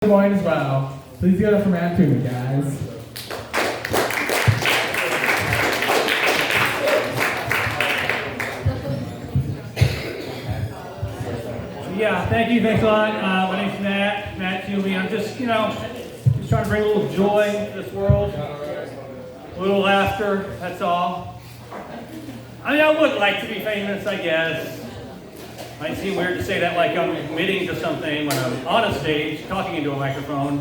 Morning as well. Please give it up for Matt Toomey, guys. Yeah, thank you. Thanks a lot. My name's Matt Toomey. I'm just trying to bring a little joy to this world, a little laughter. That's all. I mean, I would like to be famous, I guess. Might seem weird to say that like I'm admitting to something when I'm on a stage talking into a microphone,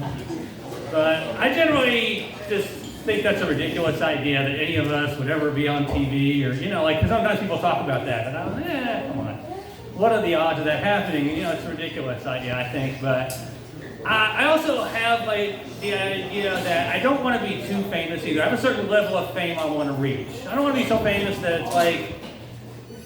but I generally just think that's a ridiculous idea that any of us would ever be on TV or, because sometimes people talk about that, and I'm like, come on. What are the odds of that happening? It's a ridiculous idea, I think, but I also have the idea that I don't want to be too famous either. I have a certain level of fame I want to reach. I don't want to be so famous that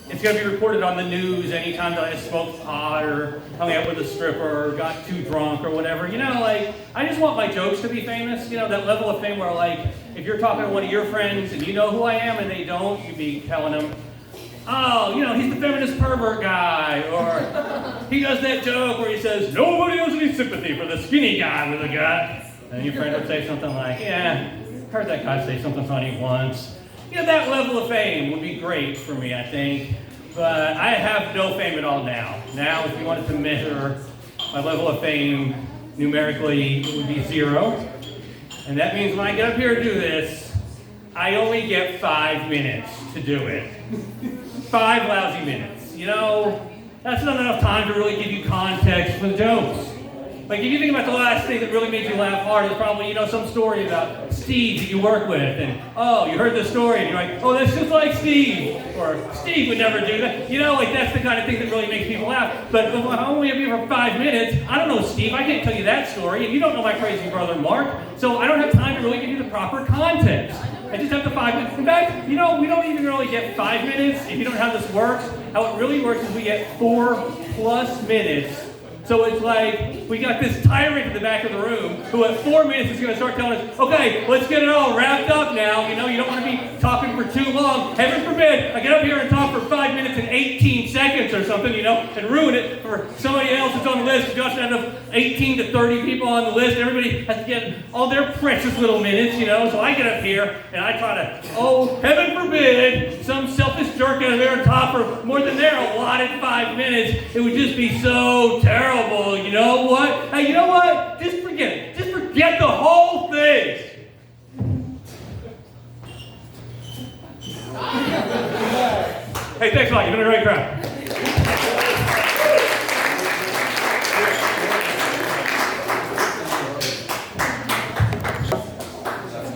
it's going to be reported on the news anytime that I smoked pot or hung out with a stripper or got too drunk or whatever. I just want my jokes to be famous. That level of fame where, if you're talking to one of your friends and you know who I am and they don't, you'd be telling them, oh, he's the feminist pervert guy, or he does that joke where he says, nobody has any sympathy for the skinny guy with a gut. And your friend would say something like, yeah, heard that guy say something funny once. That level of fame would be great for me, I think. But I have no fame at all now. Now, if you wanted to measure my level of fame numerically, it would be 0. And that means when I get up here to do this, I only get 5 minutes to do it. 5 lousy minutes. That's not enough time to really give you context for the jokes. If you think about the last thing that really made you laugh hard, it's probably, some story about Steve that you work with, and, oh, you heard this story, and you're like, oh, that's just like Steve, or Steve would never do that. That's the kind of thing that really makes people laugh. But if I'm only up here for 5 minutes, I don't know Steve, I can't tell you that story, and you don't know my crazy brother Mark, so I don't have time to really give you the proper context. I just have the 5 minutes. In fact, we don't even really get 5 minutes if you don't know how this works. How it really works is we get 4+ minutes. So it's like we got this tyrant in the back of the room who at 4 minutes is going to start telling us, okay, let's get it all wrapped up now. You don't want to be talking for too long. Heaven forbid, I get up here and talk for 5 minutes and 18 seconds or something, and ruin it for somebody else that's on the list. Josh had 18 to 30 people on the list. Everybody has to get all their precious little minutes, So I get up here and I try to, heaven forbid, some selfish jerk out there on top for more than their allotted 5 minutes. It would just be so terrible. You know what? Hey, you know what? Just forget it. Just forget the whole thing. Hey, thanks a lot. You've been a great crowd.